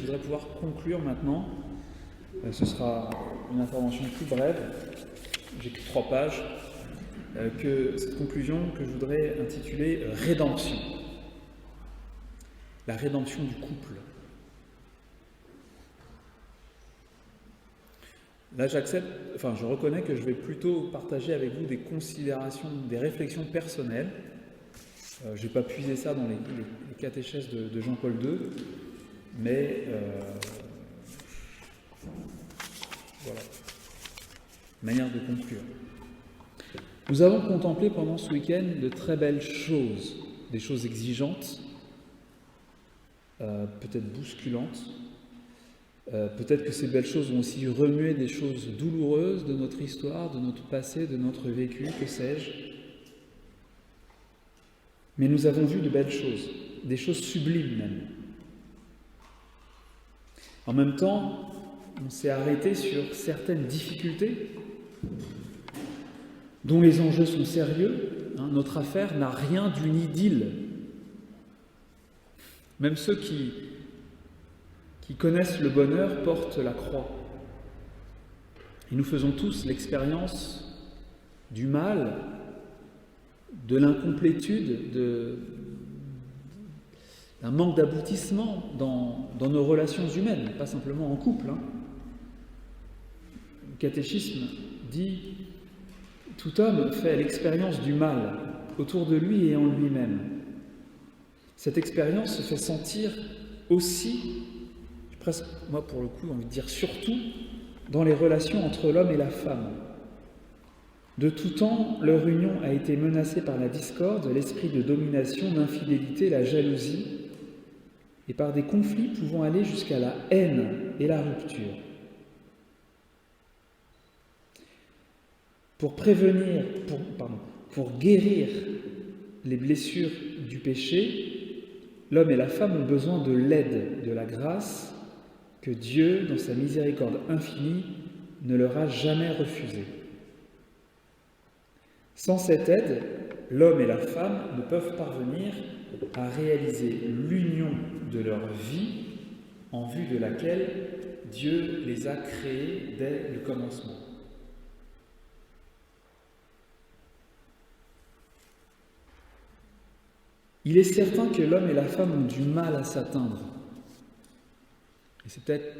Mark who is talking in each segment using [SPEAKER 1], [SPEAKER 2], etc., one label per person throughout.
[SPEAKER 1] Je voudrais pouvoir conclure maintenant. Ce sera une intervention plus brève. J'ai que 3 pages. Que cette conclusion que je voudrais intituler Rédemption. La rédemption du couple. Là, je reconnais que je vais plutôt partager avec vous des considérations, des réflexions personnelles. Je n'ai pas puisé ça dans les catéchèses de Jean-Paul II, mais voilà, manière de conclure. Nous avons contemplé pendant ce week-end de très belles choses, des choses exigeantes, peut-être bousculantes. Peut-être que ces belles choses ont aussi remué des choses douloureuses de notre histoire, de notre passé, de notre vécu, que sais-je. Mais nous avons vu de belles choses, des choses sublimes même. En même temps, on s'est arrêté sur certaines difficultés dont les enjeux sont sérieux. Notre affaire n'a rien d'une idylle. Même ceux qui connaissent le bonheur portent la croix. Et nous faisons tous l'expérience du mal, de l'incomplétude, d'un manque d'aboutissement dans nos relations humaines, pas simplement en couple. Le catéchisme dit « Tout homme fait l'expérience du mal autour de lui et en lui-même. Cette expérience se fait sentir aussi, presque, moi pour le coup, j'ai envie de dire surtout, dans les relations entre l'homme et la femme. De tout temps, leur union a été menacée par la discorde, l'esprit de domination, l'infidélité, la jalousie, et par des conflits pouvant aller jusqu'à la haine et la rupture. Pour guérir les blessures du péché, l'homme et la femme ont besoin de l'aide, de la grâce que Dieu, dans sa miséricorde infinie, ne leur a jamais refusée. Sans cette aide, l'homme et la femme ne peuvent parvenir à réaliser l'union de leur vie en vue de laquelle Dieu les a créés dès le commencement. Il est certain que l'homme et la femme ont du mal à s'atteindre. Et c'est peut-être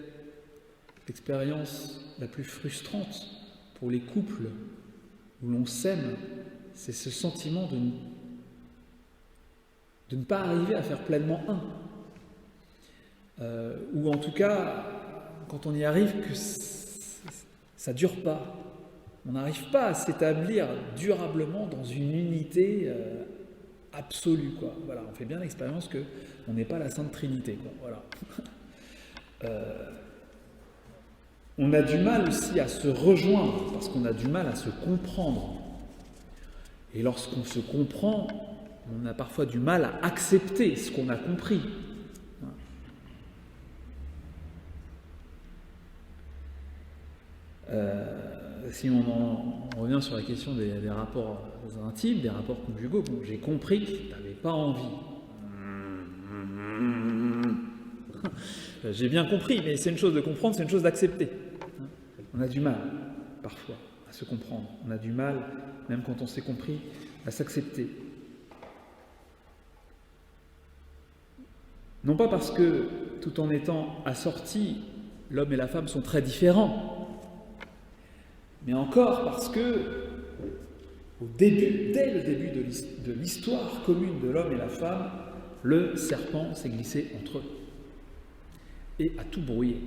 [SPEAKER 1] l'expérience la plus frustrante pour les couples où l'on s'aime, c'est ce sentiment de ne pas arriver à faire pleinement un. Ou en tout cas, quand on y arrive, que ça ne dure pas. On n'arrive pas à s'établir durablement dans une unité absolue, quoi. Voilà, on fait bien l'expérience qu'on n'est pas la Sainte Trinité, quoi. Voilà. On a du mal aussi à se rejoindre parce qu'on a du mal à se comprendre. Et lorsqu'on se comprend, on a parfois du mal à accepter ce qu'on a compris. Si on revient sur la question des rapports intimes, des rapports conjugaux, bon, j'ai compris que tu n'avais pas envie. J'ai bien compris, mais c'est une chose de comprendre, c'est une chose d'accepter. On a du mal, parfois, à se comprendre. On a du mal, même quand on s'est compris, à s'accepter. Non pas parce que, tout en étant assortis, l'homme et la femme sont très différents, mais encore parce que, dès le début de l'histoire commune de l'homme et la femme, le serpent s'est glissé entre eux et a tout brouillé.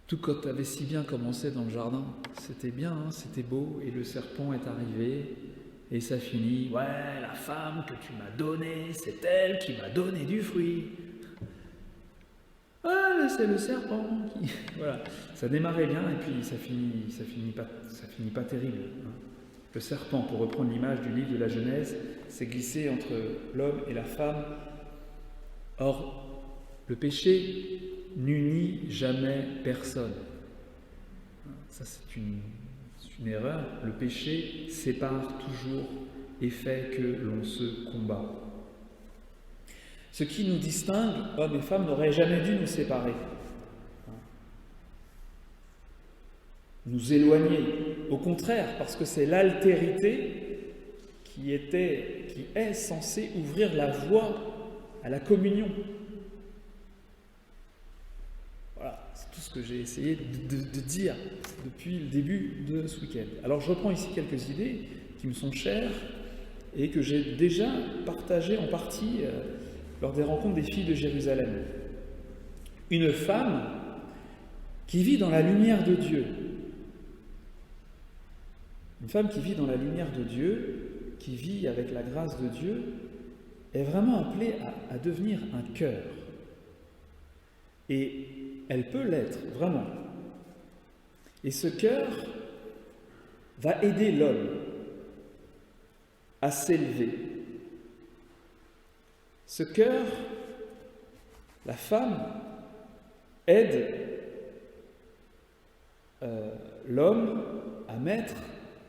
[SPEAKER 1] Tout quand avait si bien commencé dans le jardin, c'était bien, c'était beau, et le serpent est arrivé, et ça finit, ouais, la femme que tu m'as donnée, c'est elle qui m'a donné du fruit. Ah, c'est le serpent qui... Voilà, ça démarrait bien, et puis ça finit pas terrible. Le serpent, pour reprendre l'image du livre de la Genèse, s'est glissé entre l'homme et la femme. Or, le péché n'unit jamais personne. Ça, c'est une erreur. Le péché sépare toujours et fait que l'on se combat. Ce qui nous distingue, hommes et femmes, n'aurait jamais dû nous séparer. Nous éloigner. Au contraire, parce que c'est l'altérité qui est censée ouvrir la voie à la communion. Voilà, c'est tout ce que j'ai essayé de dire depuis le début de ce week-end. Alors je reprends ici quelques idées qui me sont chères et que j'ai déjà partagées en partie lors des rencontres des filles de Jérusalem. Une femme qui vit dans la lumière de Dieu. Une femme qui vit dans la lumière de Dieu, qui vit avec la grâce de Dieu, est vraiment appelée à devenir un cœur. Et elle peut l'être, vraiment. Et ce cœur va aider l'homme à s'élever. Ce cœur, la femme, aide l'homme à mettre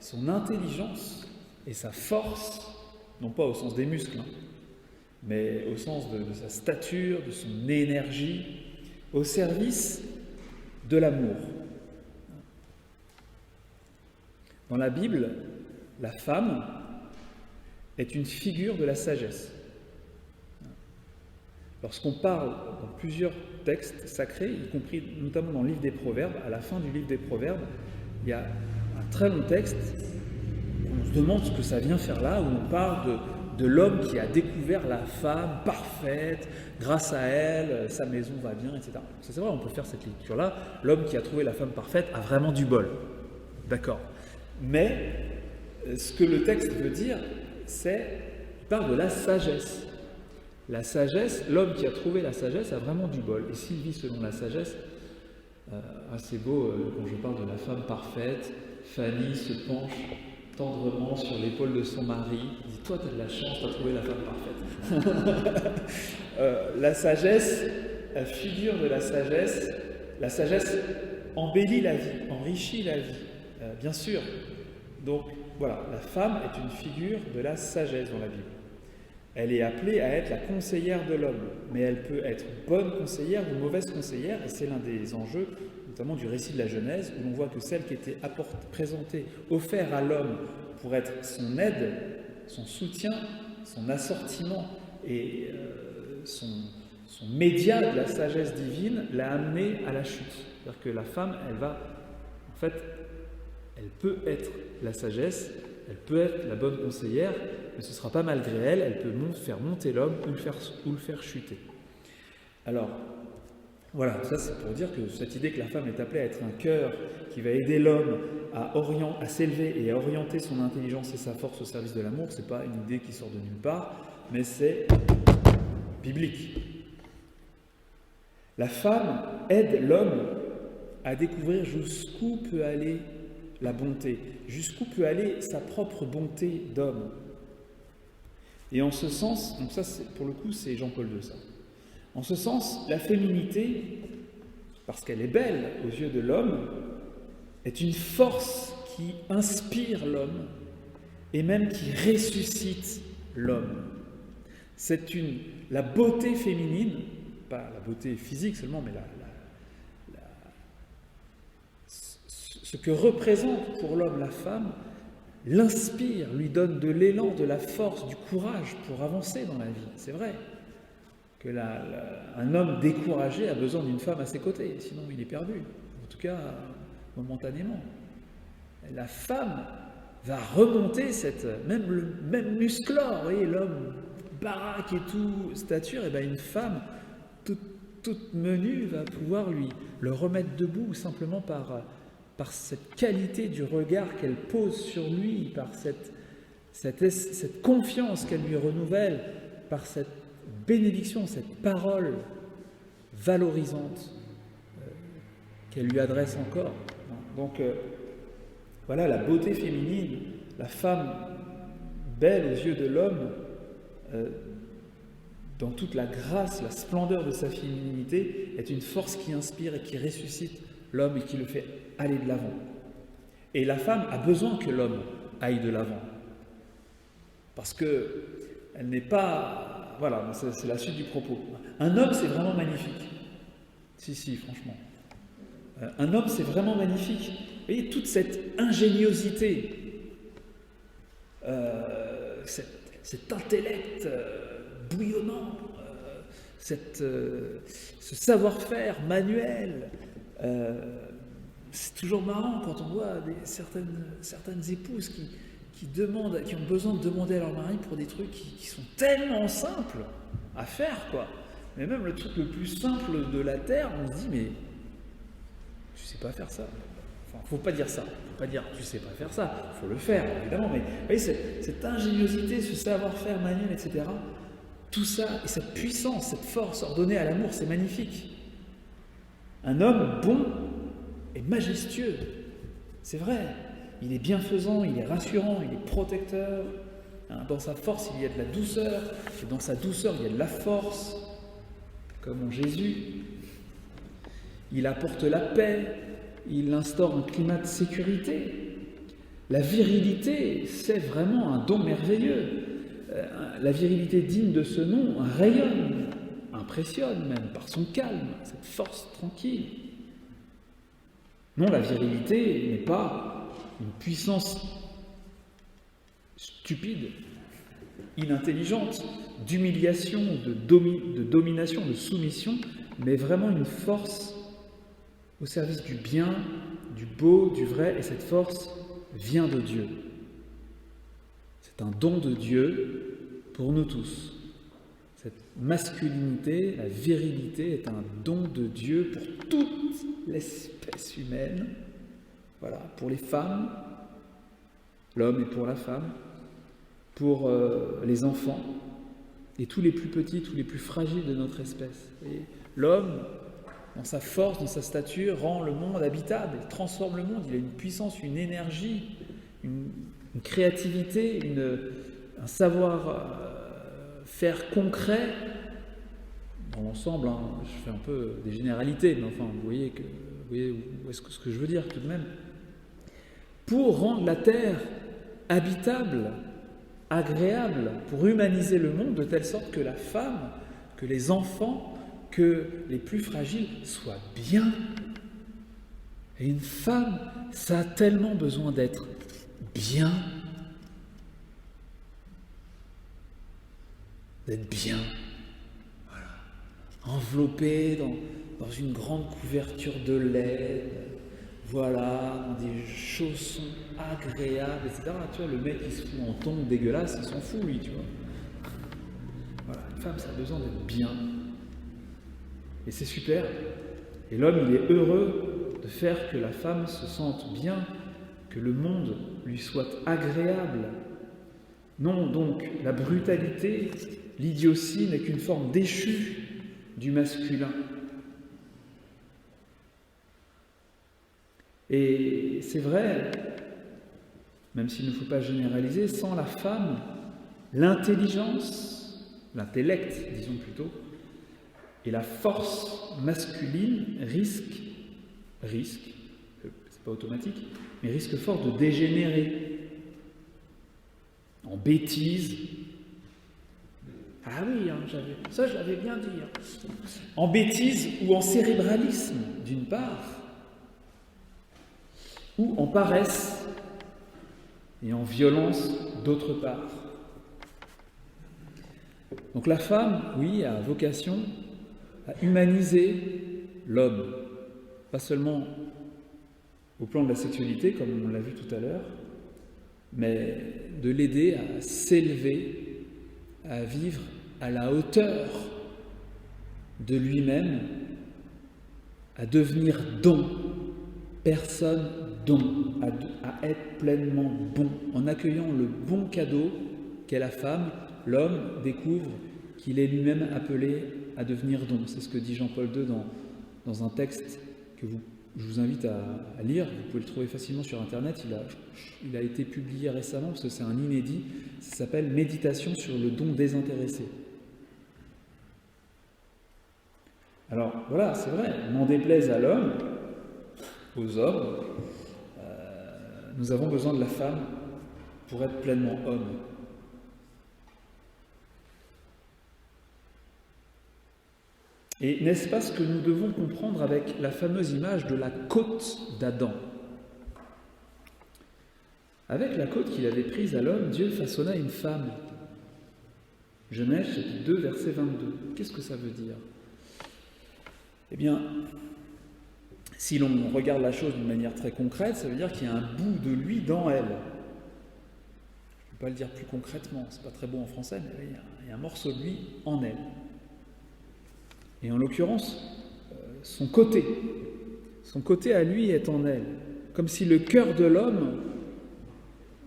[SPEAKER 1] son intelligence et sa force, non pas au sens des muscles, mais au sens de sa stature, de son énergie, au service de l'amour. Dans la Bible, la femme est une figure de la sagesse. Lorsqu'on parle dans plusieurs textes sacrés, y compris notamment dans le livre des Proverbes, à la fin du livre des Proverbes, il y a un très long texte où on se demande ce que ça vient faire là, où on parle de l'homme qui a découvert la femme parfaite, grâce à elle, sa maison va bien, etc. C'est vrai, on peut faire cette lecture-là. L'homme qui a trouvé la femme parfaite a vraiment du bol. D'accord. Mais ce que le texte veut dire, il parle de la sagesse. La sagesse, l'homme qui a trouvé la sagesse a vraiment du bol. Et s'il vit selon la sagesse, c'est beau quand je parle de la femme parfaite, Fanny se penche tendrement sur l'épaule de son mari, dit « Toi, tu as de la chance, tu as trouvé la femme parfaite. » La sagesse, la figure de la sagesse embellit la vie, enrichit la vie, bien sûr. Donc voilà, la femme est une figure de la sagesse dans la Bible. Elle est appelée à être la conseillère de l'homme, mais elle peut être bonne conseillère ou mauvaise conseillère, et c'est l'un des enjeux, notamment du récit de la Genèse, où l'on voit que celle qui était présentée, offerte à l'homme pour être son aide, son soutien, son assortiment et son média de la sagesse divine, l'a amené à la chute. C'est-à-dire que la femme, elle peut être la sagesse, elle peut être la bonne conseillère, mais ce ne sera pas malgré elle, elle peut faire monter l'homme ou le faire chuter. Alors, voilà, ça c'est pour dire que cette idée que la femme est appelée à être un cœur qui va aider l'homme à s'élever et à orienter son intelligence et sa force au service de l'amour, ce n'est pas une idée qui sort de nulle part, mais c'est biblique. La femme aide l'homme à découvrir jusqu'où peut aller la bonté, jusqu'où peut aller sa propre bonté d'homme. Et en ce sens, donc ça pour le coup c'est Jean-Paul II ça. En ce sens, la féminité, parce qu'elle est belle aux yeux de l'homme, est une force qui inspire l'homme et même qui ressuscite l'homme. C'est la beauté féminine, pas la beauté physique seulement, mais ce que représente pour l'homme la femme, l'inspire, lui donne de l'élan, de la force, du courage pour avancer dans la vie. C'est vrai que un homme découragé a besoin d'une femme à ses côtés, sinon il est perdu, en tout cas momentanément. La femme va remonter même musclore, vous voyez, l'homme baraque et tout, stature, et bien une femme toute menue va pouvoir le remettre debout simplement par cette qualité du regard qu'elle pose sur lui, par cette confiance qu'elle lui renouvelle, par cette bénédiction, cette parole valorisante qu'elle lui adresse encore. Donc voilà, la beauté féminine, la femme belle aux yeux de l'homme, dans toute la grâce, la splendeur de sa féminité, est une force qui inspire et qui ressuscite l'homme et qui le fait aller de l'avant. Et la femme a besoin que l'homme aille de l'avant. Parce qu'elle n'est pas voilà, c'est la suite du propos. Un homme, c'est vraiment magnifique. Si, franchement. Un homme, c'est vraiment magnifique. Vous voyez, toute cette ingéniosité, cet intellect bouillonnant, ce savoir-faire manuel. C'est toujours marrant quand on voit certaines épouses qui ont besoin de demander à leur mari pour des trucs qui sont tellement simples à faire, quoi. Mais même le truc le plus simple de la terre, on se dit, mais tu sais pas faire ça. Enfin, faut pas dire ça. Faut pas dire tu sais pas faire ça. Faut le faire, évidemment. Mais vous voyez, cette ingéniosité, ce savoir-faire manuel, etc. Tout ça, et cette puissance, cette force ordonnée à l'amour, c'est magnifique. Un homme bon et majestueux, c'est vrai. Il est bienfaisant, il est rassurant, il est protecteur. Dans sa force, il y a de la douceur. Et dans sa douceur, il y a de la force, comme en Jésus. Il apporte la paix. Il instaure un climat de sécurité. La virilité, c'est vraiment un don merveilleux. La virilité digne de ce nom rayonne, impressionne même par son calme, cette force tranquille. Non, la virilité n'est pas une puissance stupide, inintelligente, d'humiliation, de domination, de soumission, mais vraiment une force au service du bien, du beau, du vrai, et cette force vient de Dieu. C'est un don de Dieu pour nous tous. Cette masculinité, la virilité est un don de Dieu pour toute l'espèce humaine. Voilà, pour les femmes, l'homme est pour la femme, pour les enfants, et tous les plus petits, tous les plus fragiles de notre espèce. Et l'homme, dans sa force, dans sa stature, rend le monde habitable, il transforme le monde, il a une puissance, une énergie, une créativité, un savoir-faire concret. Dans l'ensemble, je fais un peu des généralités, mais enfin, vous voyez où est-ce que ce que je veux dire tout de même. Pour rendre la terre habitable, agréable, pour humaniser le monde de telle sorte que la femme, que les enfants, que les plus fragiles soient bien. Et une femme, ça a tellement besoin d'être bien. D'être bien. Voilà. Enveloppée dans une grande couverture de laine. Voilà, dans des chaussons agréables, etc. Tu vois, le mec qui se fout en tongs dégueulasse, il s'en fout, lui, tu vois. Voilà, une femme, ça a besoin d'être bien. Et c'est super. Et l'homme, il est heureux de faire que la femme se sente bien, que le monde lui soit agréable. Non, donc, la brutalité, l'idiotie n'est qu'une forme déchue du masculin. Et c'est vrai, même s'il ne faut pas généraliser, sans la femme, l'intelligence, l'intellect, disons plutôt, et la force masculine risquent, c'est pas automatique, mais risquent fort de dégénérer en bêtises. Ah oui, ça je l'avais bien dit. En bêtises ou en cérébralisme, d'une part, ou en paresse et en violence d'autre part. Donc la femme, oui, a vocation à humaniser l'homme, pas seulement au plan de la sexualité, comme on l'a vu tout à l'heure, mais de l'aider à s'élever, à vivre à la hauteur de lui-même, à devenir don, personne don, à être pleinement bon. En accueillant le bon cadeau qu'est la femme, l'homme découvre qu'il est lui-même appelé à devenir don. C'est ce que dit Jean-Paul II dans un texte que je vous invite à lire. Vous pouvez le trouver facilement sur Internet. Il a été publié récemment parce que c'est un inédit. Ça s'appelle « Méditation sur le don désintéressé ». Alors voilà, c'est vrai, n'en déplaise à l'homme, aux hommes, nous avons besoin de la femme pour être pleinement homme. Et n'est-ce pas ce que nous devons comprendre avec la fameuse image de la côte d'Adam? Avec la côte qu'il avait prise à l'homme, Dieu façonna une femme. Genèse chapitre 2, verset 22. Qu'est-ce que ça veut dire? Eh bien, si l'on regarde la chose d'une manière très concrète, ça veut dire qu'il y a un bout de lui dans elle. Je ne peux pas le dire plus concrètement, c'est pas très beau en français, mais il y a un morceau de lui en elle. Et en l'occurrence, son côté à lui est en elle. Comme si le cœur de l'homme,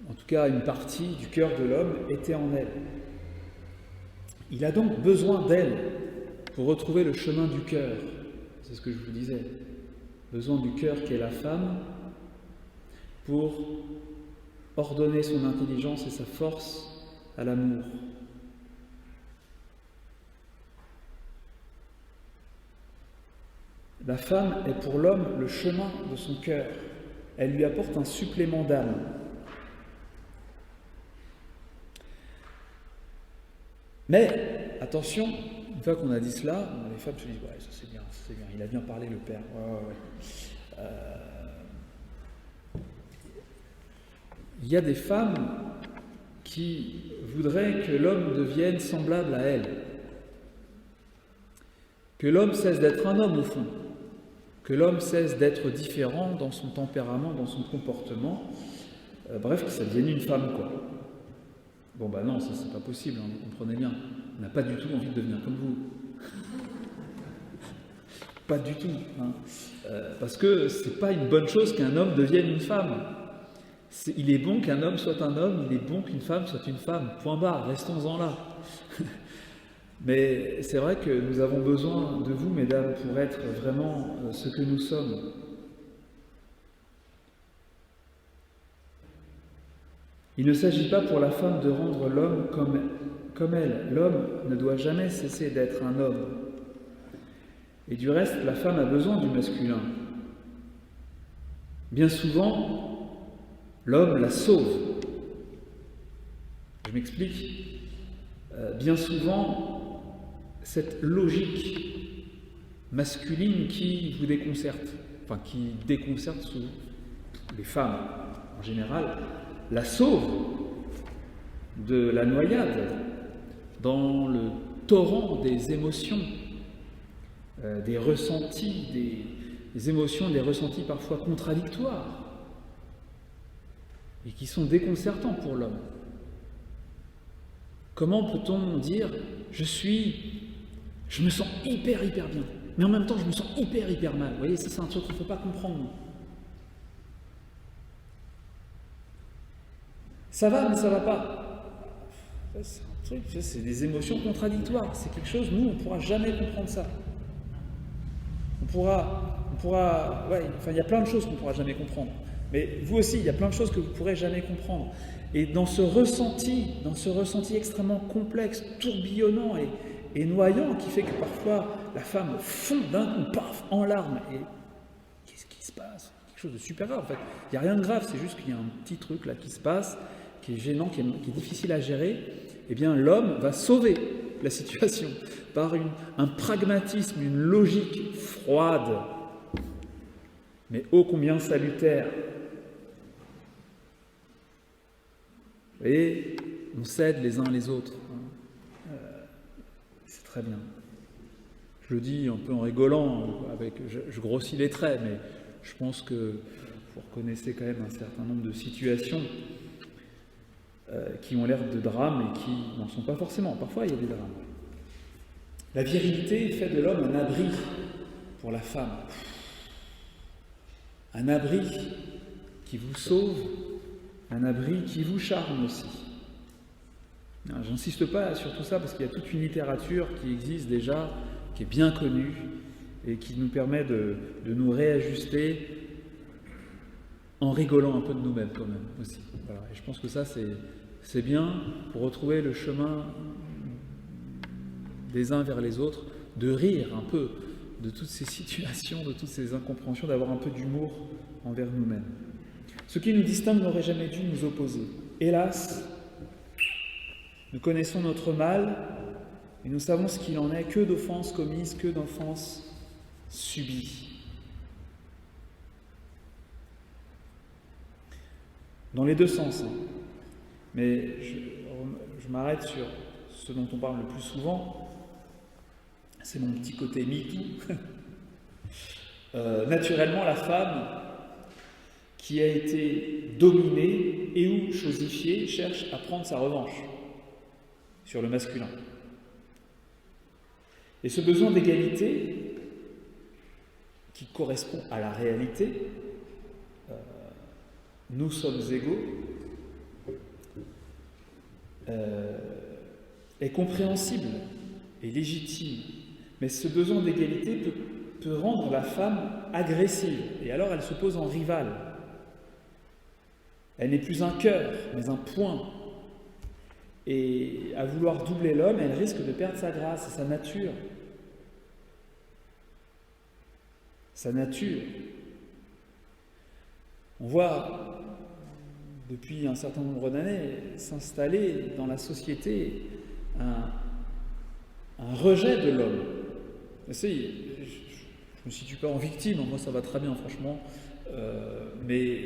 [SPEAKER 1] en tout cas une partie du cœur de l'homme, était en elle. Il a donc besoin d'elle pour retrouver le chemin du cœur. C'est ce que je vous disais. Besoin du cœur qu'est la femme pour ordonner son intelligence et sa force à l'amour. La femme est pour l'homme le chemin de son cœur. Elle lui apporte un supplément d'âme. Mais, attention, une fois qu'on a dit cela, les femmes se disent « Ouais, ça c'est bien, il a bien parlé le père. Ouais. » Il y a des femmes qui voudraient que l'homme devienne semblable à elles. Que l'homme cesse d'être un homme au fond. Que l'homme cesse d'être différent dans son tempérament, dans son comportement. Bref, que ça devienne une femme, quoi. Bon, non, ça c'est pas possible, hein, vous comprenez bien. On n'a pas du tout envie de devenir comme vous. Pas du tout. Hein. Parce que c'est pas une bonne chose qu'un homme devienne une femme. Il est bon qu'un homme soit un homme, il est bon qu'une femme soit une femme. Point barre, restons-en là. Mais c'est vrai que nous avons besoin de vous, mesdames, pour être vraiment ce que nous sommes. Il ne s'agit pas pour la femme de rendre l'homme comme elle. L'homme ne doit jamais cesser d'être un homme. Et du reste, la femme a besoin du masculin. Bien souvent, l'homme la sauve. Je m'explique. Bien souvent, cette logique masculine qui vous déconcerte, enfin qui déconcerte les femmes en général, la sauve de la noyade dans le torrent des émotions, des ressentis, des émotions, des ressentis parfois contradictoires et qui sont déconcertants pour l'homme. Comment peut-on dire « je me sens hyper bien », mais en même temps je me sens hyper mal. Vous voyez, ça c'est un truc qu'il ne faut pas comprendre. Ça va, mais ça va pas. C'est un truc, c'est des émotions contradictoires. C'est quelque chose, nous, on ne pourra jamais comprendre ça. Il y a plein de choses qu'on ne pourra jamais comprendre. Mais vous aussi, il y a plein de choses que vous ne pourrez jamais comprendre. Et dans ce ressenti extrêmement complexe, tourbillonnant et noyant, qui fait que parfois la femme fond d'un coup, paf, en larmes. Et qu'est-ce qui se passe? Quelque chose de super grave, en fait. Il n'y a rien de grave, c'est juste qu'il y a un petit truc là qui se passe, qui est gênant, qui est difficile à gérer. Eh bien, l'homme va sauver la situation par un pragmatisme, une logique froide, mais ô combien salutaire. Vous voyez, on s'aide les uns les autres. C'est très bien. Je le dis un peu en rigolant, je grossis les traits, mais je pense que vous reconnaissez quand même un certain nombre de situations qui ont l'air de drames et qui n'en sont pas forcément. Parfois, il y a des drames. La virilité fait de l'homme un abri pour la femme. Un abri qui vous sauve, un abri qui vous charme aussi. J'insiste pas sur tout ça parce qu'il y a toute une littérature qui existe déjà, qui est bien connue et qui nous permet de nous réajuster en rigolant un peu de nous-mêmes quand même aussi. Voilà. Et je pense que ça c'est bien pour retrouver le chemin des uns vers les autres, de rire un peu de toutes ces situations, de toutes ces incompréhensions, d'avoir un peu d'humour envers nous-mêmes. Ce qui nous distingue n'aurait jamais dû nous opposer. Hélas, nous connaissons notre mal Et nous savons ce qu'il en est, que d'offenses commises, que d'offenses subies. Dans les deux sens. Mais je m'arrête sur ce dont on parle le plus souvent. C'est mon petit côté MeToo. Naturellement, la femme qui a été dominée et ou chosifiée cherche à prendre sa revanche sur le masculin. Et ce besoin d'égalité, qui correspond à la réalité, nous sommes égaux, est compréhensible et légitime. Mais ce besoin d'égalité peut rendre la femme agressive. Et alors elle se pose en rivale. Elle n'est plus un cœur, mais un point. Et à vouloir doubler l'homme, elle risque de perdre sa grâce, sa nature. Sa nature. On voit, depuis un certain nombre d'années, s'installer dans la société un rejet de l'homme. Je ne me situe pas en victime, moi ça va très bien franchement, mais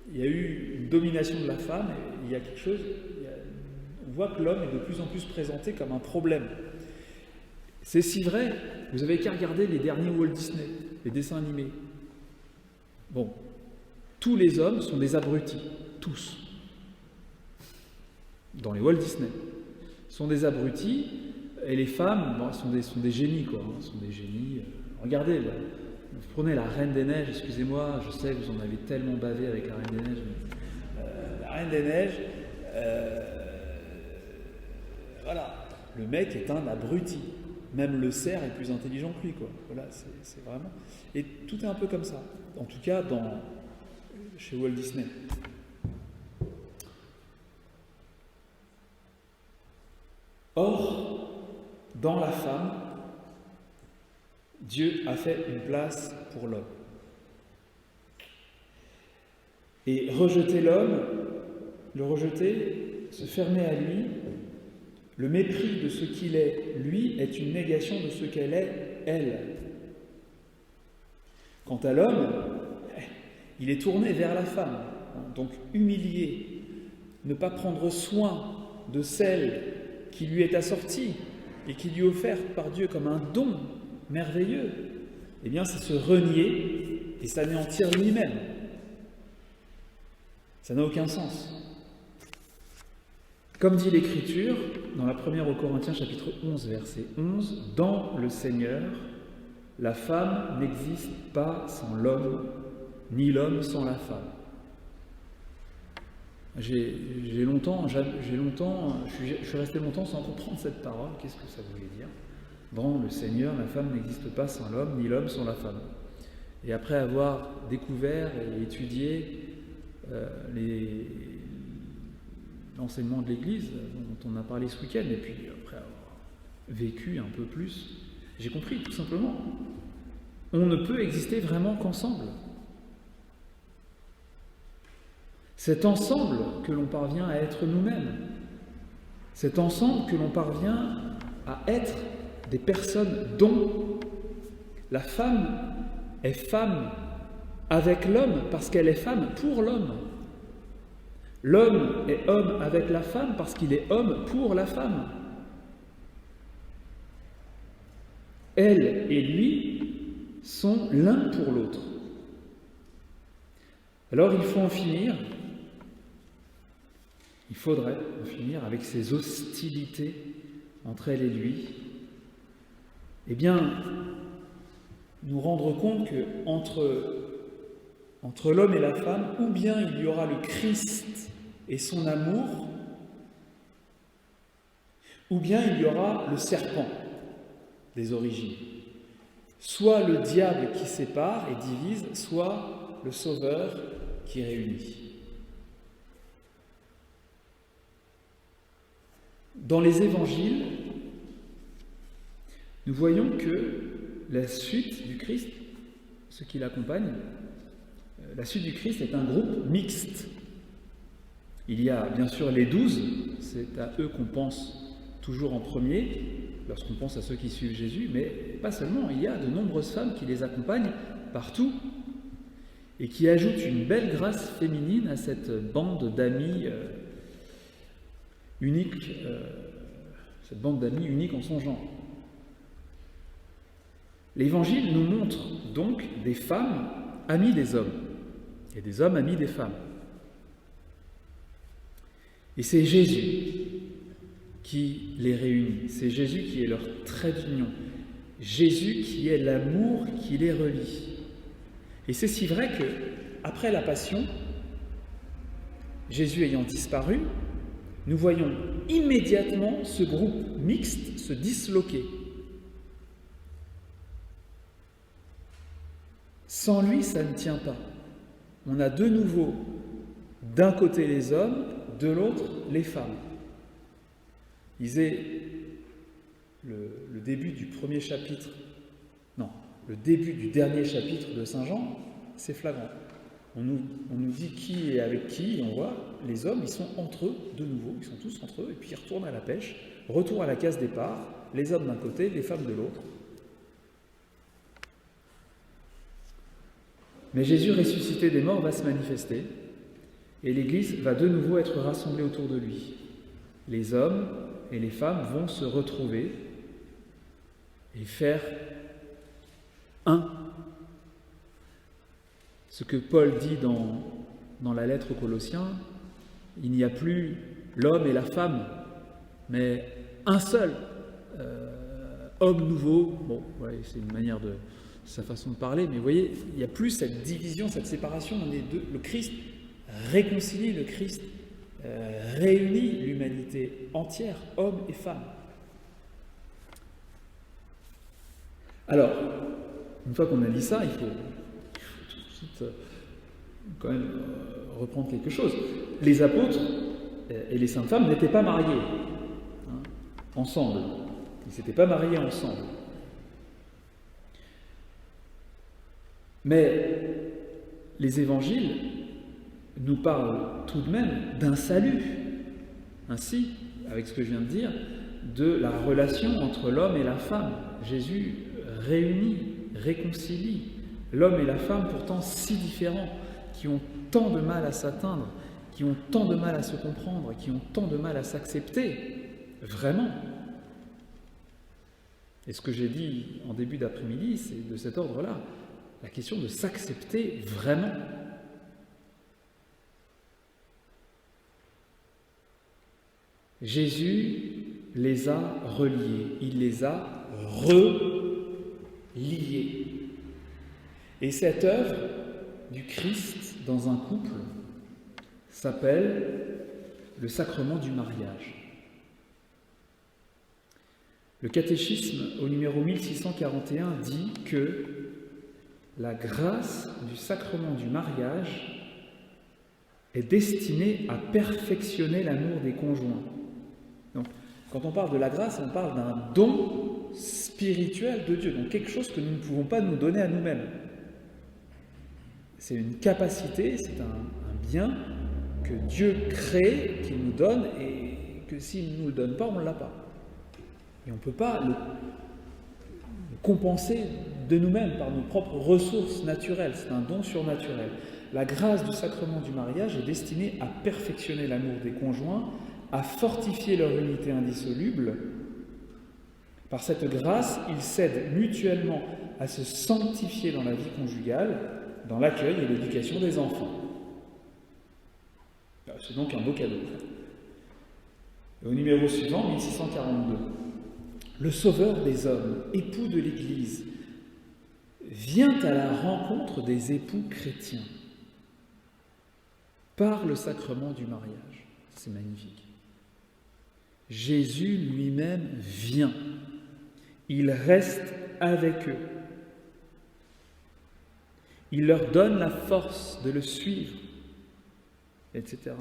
[SPEAKER 1] il y a eu une domination de la femme, et il y a quelque chose, on voit que l'homme est de plus en plus présenté comme un problème. C'est si vrai, vous avez qu'à regarder les derniers Walt Disney, les dessins animés. Bon, tous les hommes sont des abrutis, tous. Dans les Walt Disney, sont des abrutis, et les femmes, bon, sont des génies, quoi. Sont des génies. Regardez, là, vous prenez la Reine des Neiges, excusez-moi, je sais que vous en avez tellement bavé avec la Reine des Neiges, mais la Reine des Neiges, voilà, le mec est un abruti. Même le cerf est plus intelligent que lui, quoi. Voilà, c'est vraiment. Et tout est un peu comme ça. En tout cas, chez Walt Disney. Or, dans la femme, Dieu a fait une place pour l'homme. Et rejeter l'homme, le rejeter, se fermer à lui, le mépris de ce qu'il est, lui, est une négation de ce qu'elle est, elle. Quant à l'homme, il est tourné vers la femme, donc humilié, ne pas prendre soin de celle qui lui est assortie et qui lui est offerte par Dieu comme un don merveilleux, eh bien c'est se renier et s'anéantir lui-même. Ça n'a aucun sens. Comme dit l'Écriture, dans la première aux Corinthiens chapitre 11, verset 11, « Dans le Seigneur, la femme n'existe pas sans l'homme, ni l'homme sans la femme. » Je suis resté longtemps sans comprendre cette parole. Qu'est-ce que ça voulait dire? Dans le Seigneur, la femme n'existe pas sans l'homme, ni l'homme sans la femme. Et après avoir découvert et étudié l'enseignement de l'Église, dont on a parlé ce week-end, et puis après avoir vécu un peu plus, j'ai compris tout simplement. On ne peut exister vraiment qu'ensemble. C'est ensemble que l'on parvient à être nous-mêmes. C'est ensemble que l'on parvient à être des personnes dont la femme est femme avec l'homme parce qu'elle est femme pour l'homme. L'homme est homme avec la femme parce qu'il est homme pour la femme. Elle et lui sont l'un pour l'autre. Alors il faut en finir. Il faudrait en finir avec ces hostilités entre elle et lui. Eh bien, nous rendre compte que entre l'homme et la femme, ou bien il y aura le Christ et son amour, ou bien il y aura le serpent des origines. Soit le diable qui sépare et divise, soit le Sauveur qui réunit. Dans les évangiles, nous voyons que la suite du Christ, ce qui l'accompagne, la suite du Christ est un groupe mixte. Il y a bien sûr les 12, c'est à eux qu'on pense toujours en premier, lorsqu'on pense à ceux qui suivent Jésus, mais pas seulement, il y a de nombreuses femmes qui les accompagnent partout et qui ajoutent une belle grâce féminine à cette bande d'amis unique, cette bande d'amis unique en son genre. L'Évangile nous montre donc des femmes amies des hommes et des hommes amis des femmes. Et c'est Jésus qui les réunit, c'est Jésus qui est leur trait d'union, Jésus qui est l'amour qui les relie. Et c'est si vrai que, après la Passion, Jésus ayant disparu, nous voyons immédiatement ce groupe mixte se disloquer. Sans lui, ça ne tient pas. On a de nouveau, d'un côté les hommes, de l'autre les femmes. Lisez le début du premier chapitre, non, le début du dernier chapitre de Saint Jean, c'est flagrant. On nous dit qui est avec qui, et on voit, les hommes, ils sont entre eux, de nouveau, ils sont tous entre eux, et puis ils retournent à la pêche, retour à la case départ, les hommes d'un côté, les femmes de l'autre. Mais Jésus ressuscité des morts va se manifester, et l'Église va de nouveau être rassemblée autour de lui. Les hommes et les femmes vont se retrouver et faire un. Ce que Paul dit dans la lettre aux Colossiens, il n'y a plus l'homme et la femme, mais un seul homme nouveau. Bon, ouais, c'est une manière de sa façon de parler, mais vous voyez, il n'y a plus cette division, cette séparation. On est deux. Le Christ réconcilie, le Christ réunit l'humanité entière, hommes et femmes. Alors, une fois qu'on a dit ça, il faut tout de suite quand même reprendre quelque chose. Les apôtres et les saintes femmes n'étaient pas mariés ensemble. Ils ne s'étaient pas mariés ensemble. Mais les évangiles nous parlent tout de même d'un salut. Ainsi, avec ce que je viens de dire, de la relation entre l'homme et la femme. Jésus réunit, réconcilie l'homme et la femme pourtant si différents, qui ont tant de mal à s'atteindre, qui ont tant de mal à se comprendre, qui ont tant de mal à s'accepter, vraiment. Et ce que j'ai dit en début d'après-midi, c'est de cet ordre-là, la question de s'accepter vraiment. Jésus les a reliés, il les a reliés. Et cette œuvre du Christ dans un couple s'appelle le sacrement du mariage. Le catéchisme au numéro 1641 dit que la grâce du sacrement du mariage est destinée à perfectionner l'amour des conjoints. Donc, quand on parle de la grâce, on parle d'un don spirituel de Dieu, donc quelque chose que nous ne pouvons pas nous donner à nous-mêmes. C'est une capacité, c'est un bien que Dieu crée, qu'il nous donne, et que s'il ne nous le donne pas, on ne l'a pas. Et on ne peut pas le compenser de nous-mêmes par nos propres ressources naturelles, c'est un don surnaturel. La grâce du sacrement du mariage est destinée à perfectionner l'amour des conjoints, à fortifier leur unité indissoluble. Par cette grâce, ils s'aident mutuellement à se sanctifier dans la vie conjugale, dans l'accueil et l'éducation des enfants. C'est donc un beau cadeau. Et au numéro suivant, 1642. Le Sauveur des hommes, époux de l'Église, vient à la rencontre des époux chrétiens par le sacrement du mariage. C'est magnifique. Jésus lui-même vient. Il reste avec eux. Il leur donne la force de le suivre, etc.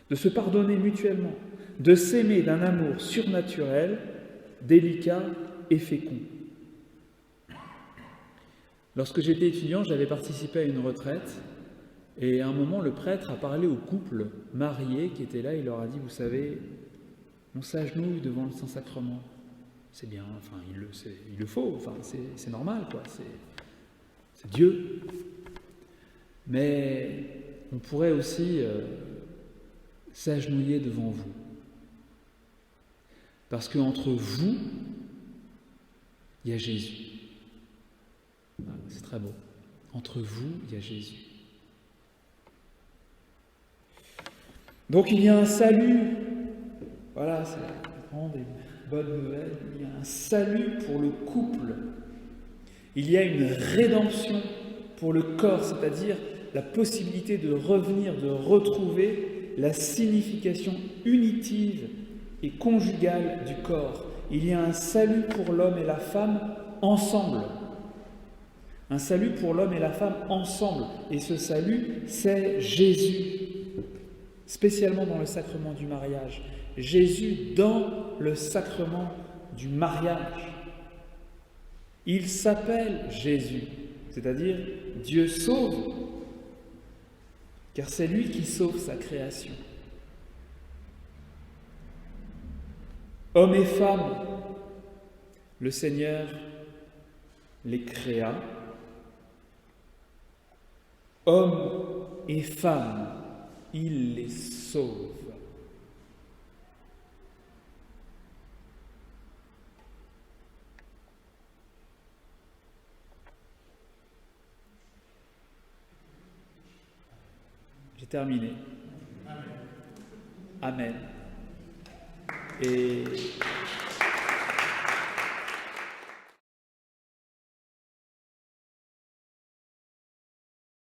[SPEAKER 1] De se pardonner mutuellement, de s'aimer d'un amour surnaturel, délicat et fécond. Lorsque j'étais étudiant, j'avais participé à une retraite et à un moment, le prêtre a parlé aux couples mariés qui étaient là. Il leur a dit, vous savez, On s'agenouille devant le Saint-Sacrement. C'est bien, enfin, il le faut, enfin, c'est normal, quoi. C'est Dieu. Mais on pourrait aussi s'agenouiller devant vous. Parce qu'entre vous, il y a Jésus. C'est très beau. Entre vous, il y a Jésus. Donc il y a un salut. Voilà, c'est la grande et bonne nouvelle. Il y a un salut pour le couple. Il y a une rédemption pour le corps, c'est-à-dire la possibilité de revenir, de retrouver la signification unitive et conjugale du corps. Il y a un salut pour l'homme et la femme ensemble. Un salut pour l'homme et la femme ensemble. Et ce salut, c'est Jésus. Spécialement dans le sacrement du mariage. Jésus dans le sacrement du mariage. Il s'appelle Jésus, c'est-à-dire Dieu sauve, car c'est lui qui sauve sa création. Hommes et femmes, le Seigneur les créa. Hommes et femmes, il les sauve. J'ai terminé. Amen. Et